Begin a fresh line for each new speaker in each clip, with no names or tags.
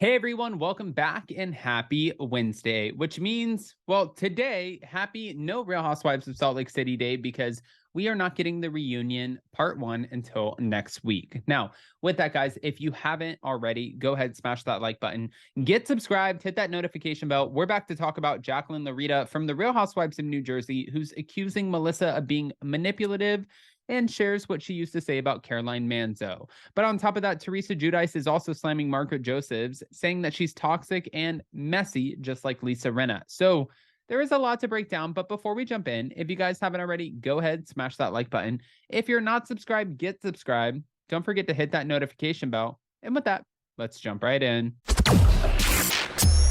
Hey everyone, welcome back and happy Wednesday, which means, well, today, happy No Real Housewives of Salt Lake City Day because we are not getting the reunion part one until next week. Now, with that, guys, if you haven't already, go ahead, smash that like button, get subscribed, hit that notification bell. We're back to talk about Jacqueline Larita from the Real Housewives of New Jersey, who's accusing Melissa of being manipulative and shares what she used to say about Caroline Manzo. But on top of that, Teresa Giudice is also slamming Margaret Josephs, saying that she's toxic and messy, just like Lisa Rinna. So there is a lot to break down. But before we jump in, if you guys haven't already, go ahead, smash that like button. If you're not subscribed, get subscribed. Don't forget to hit that notification bell. And with that, let's jump right in.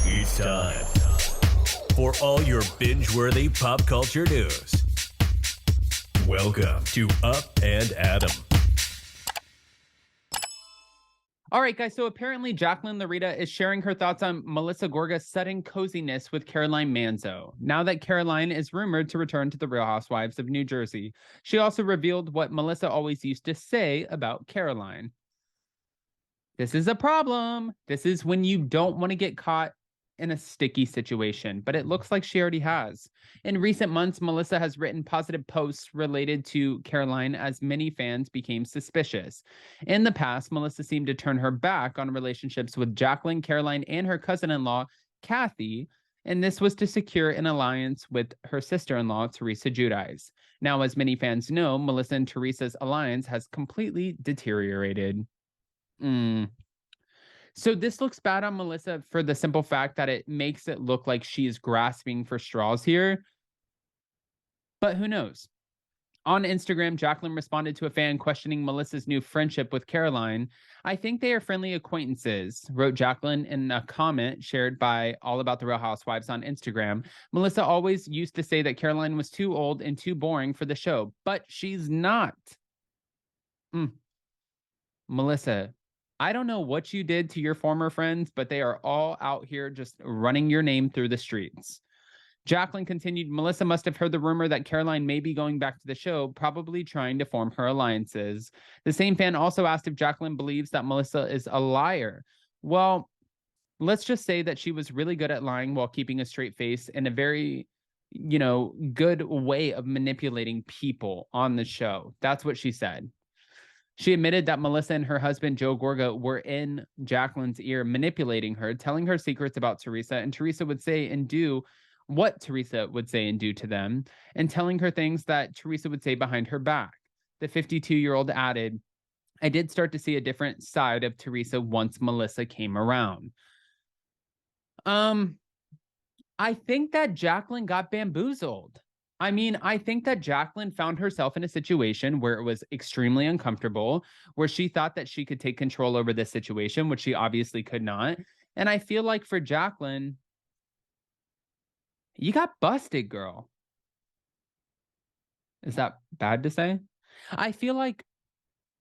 It's time for all your binge-worthy pop culture news. Welcome to Up and Adam.
All right, guys, so apparently Jacqueline Larita is sharing her thoughts on Melissa Gorga's sudden coziness with Caroline Manzo, now that Caroline is rumored to return to the Real Housewives of New Jersey. She also revealed what Melissa always used to say about Caroline. This is a problem. This is when you don't want to get caught in a sticky situation, but it looks like she already has. In recent months, Melissa has written positive posts related to Caroline as many fans became suspicious. In the past, Melissa seemed to turn her back on relationships with Jacqueline, Caroline, and her cousin-in-law, Kathy, and this was to secure an alliance with her sister-in-law, Teresa Giudice. Now, as many fans know, Melissa and Teresa's alliance has completely deteriorated. So this looks bad on Melissa for the simple fact that it makes it look like she is grasping for straws here. But who knows? On Instagram, Jacqueline responded to a fan questioning Melissa's new friendship with Caroline. I think they are friendly acquaintances, wrote Jacqueline in a comment shared by All About the Real Housewives on Instagram. Melissa always used to say that Caroline was too old and too boring for the show, but she's not. Melissa, I don't know what you did to your former friends, but they are all out here just running your name through the streets. Jacqueline continued, Melissa must have heard the rumor that Caroline may be going back to the show, probably trying to form her alliances. The same fan also asked if Jacqueline believes that Melissa is a liar. Well, let's just say that she was really good at lying while keeping a straight face and a very, good way of manipulating people on the show. That's what she said. She admitted that Melissa and her husband, Joe Gorga, were in Jacqueline's ear, manipulating her, telling her secrets about Teresa, and Teresa would say and do what Teresa would say and do to them, and telling her things that Teresa would say behind her back. The 52-year-old added, I did start to see a different side of Teresa once Melissa came around. I think that Jacqueline got bamboozled. I think that Jacqueline found herself in a situation where it was extremely uncomfortable, where she thought that she could take control over this situation, which she obviously could not. And I feel like for Jacqueline, you got busted, girl. Is that bad to say? I feel like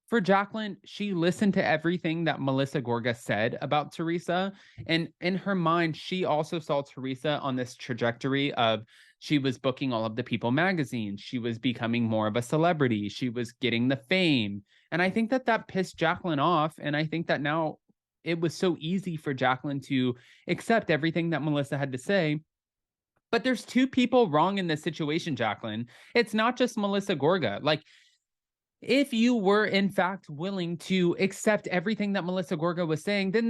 for Jacqueline, she listened to everything that Melissa Gorga said about Teresa. And in her mind, she also saw Teresa on this trajectory of she was booking all of the People magazines. She was becoming more of a celebrity. She was getting the fame. And I think that that pissed Jacqueline off. And I think that now it was so easy for Jacqueline to accept everything that Melissa had to say. But there's two people wrong in this situation, Jacqueline. It's not just Melissa Gorga. Like, if you were in fact willing to accept everything that Melissa Gorga was saying, then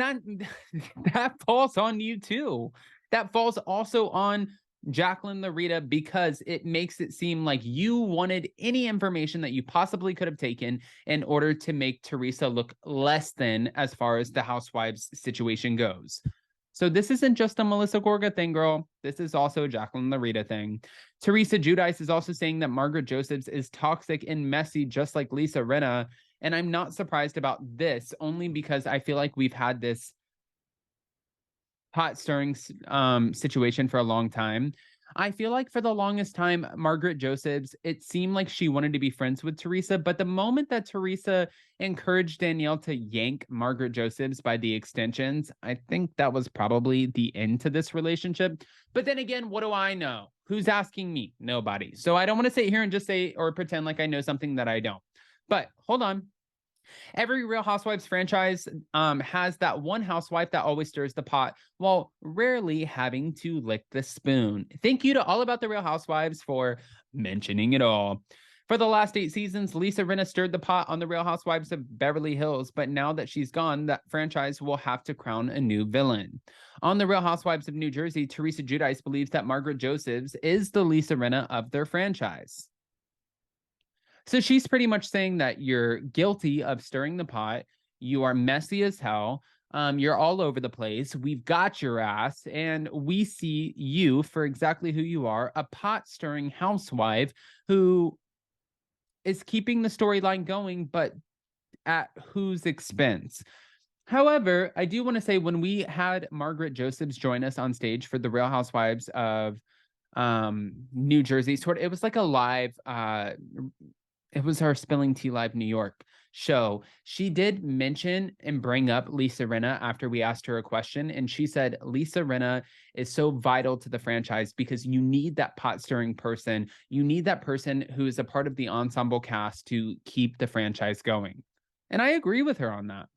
that falls on you too. That falls also on Jacqueline Larita because it makes it seem like you wanted any information that you possibly could have taken in order to make Teresa look less than as far as the housewives situation goes. So this isn't just a Melissa Gorga thing, girl. This is also a Jacqueline Larita thing. Teresa Giudice is also saying that Margaret Josephs is toxic and messy, just like Lisa Rinna. And I'm not surprised about this, only because I feel like we've had this hot stirring situation for a long time. I feel like for the longest time, Margaret Josephs, it seemed like she wanted to be friends with Teresa, but the moment that Teresa encouraged Danielle to yank Margaret Josephs by the extensions, I think that was probably the end to this relationship. But then again, what do I know? Who's asking me? Nobody. So I don't want to sit here and just say or pretend like I know something that I don't. But hold on. Every Real Housewives franchise has that one housewife that always stirs the pot while rarely having to lick the spoon. Thank you to All About the Real Housewives for mentioning it all. For the last 8 seasons, Lisa Rinna stirred the pot on the Real Housewives of Beverly Hills, but now that she's gone, that franchise will have to crown a new villain. On the Real Housewives of New Jersey, Teresa Giudice believes that Margaret Josephs is the Lisa Rinna of their franchise. So she's pretty much saying that you're guilty of stirring the pot. You are messy as hell. You're all over the place. We've got your ass, and we see you for exactly who you are, a pot stirring housewife who is keeping the storyline going, but at whose expense? However, I do want to say when we had Margaret Josephs join us on stage for the Real Housewives of New Jersey, it was like a live it was our Spilling Tea Live New York show. She did mention and bring up Lisa Rinna after we asked her a question. And she said, Lisa Rinna is so vital to the franchise because you need that pot stirring person. You need that person who is a part of the ensemble cast to keep the franchise going. And I agree with her on that.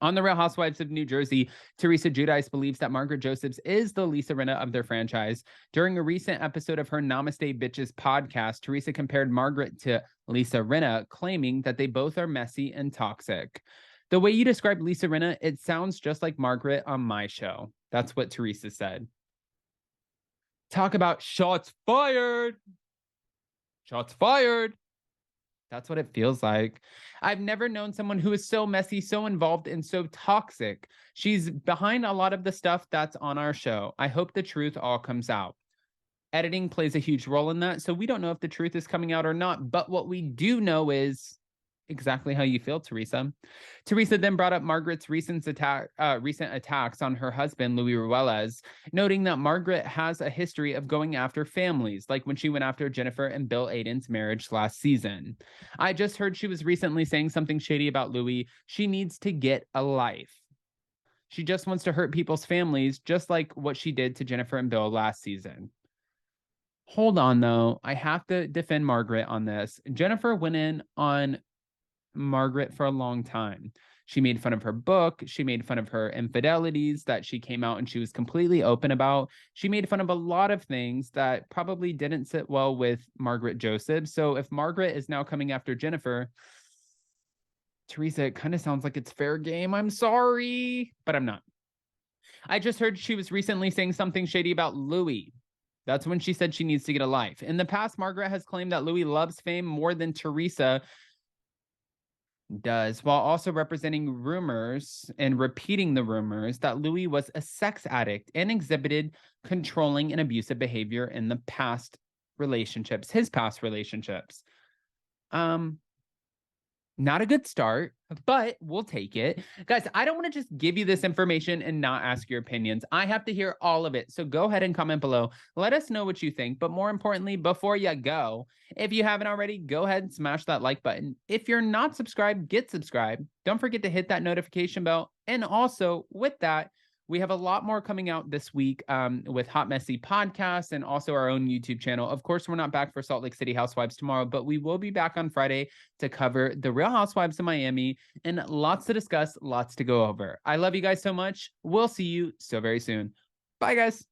On the Real Housewives of New Jersey, Teresa Giudice believes that Margaret Josephs is the Lisa Rinna of their franchise. During a recent episode of her Namaste Bitches podcast, Teresa compared Margaret to Lisa Rinna, claiming that they both are messy and toxic. The way you describe Lisa Rinna, it sounds just like Margaret on my show. That's what Teresa said. Talk about shots fired. Shots fired. That's what it feels like. I've never known someone who is so messy, so involved, and so toxic. She's behind a lot of the stuff that's on our show. I hope the truth all comes out. Editing plays a huge role in that, so we don't know if the truth is coming out or not, but what we do know is exactly how you feel, Teresa. Teresa then brought up Margaret's recent attacks on her husband, Luis Ruelas, noting that Margaret has a history of going after families, like when she went after Jennifer and Bill Aiden's marriage last season. I just heard she was recently saying something shady about Luis. She needs to get a life. She just wants to hurt people's families, just like what she did to Jennifer and Bill last season. Hold on, though. I have to defend Margaret on this. Jennifer went in on Margaret for a long time. She made fun of her book. She made fun of her infidelities that she came out and she was completely open about. She made fun of a lot of things that probably didn't sit well with Margaret Joseph. So if Margaret is now coming after Jennifer, Teresa, it kind of sounds like it's fair game. I'm sorry, but I'm not. I just heard she was recently saying something shady about Luis. That's when she said she needs to get a life. In the past, Margaret has claimed that Luis loves fame more than Teresa does, while also representing rumors and repeating the rumors that Luis was a sex addict and exhibited controlling and abusive behavior in the past relationships, his past relationships. Not a good start, but we'll take it. Guys, I don't want to just give you this information and not ask your opinions. I have to hear all of it. So go ahead and comment below. Let us know what you think. But more importantly, before you go, if you haven't already, go ahead and smash that like button. If you're not subscribed, get subscribed. Don't forget to hit that notification bell. And also with that, we have a lot more coming out this week with Hot Messy Podcasts and also our own YouTube channel. Of course, we're not back for Salt Lake City Housewives tomorrow, but we will be back on Friday to cover the Real Housewives of Miami and lots to discuss, lots to go over. I love you guys so much. We'll see you so very soon. Bye, guys.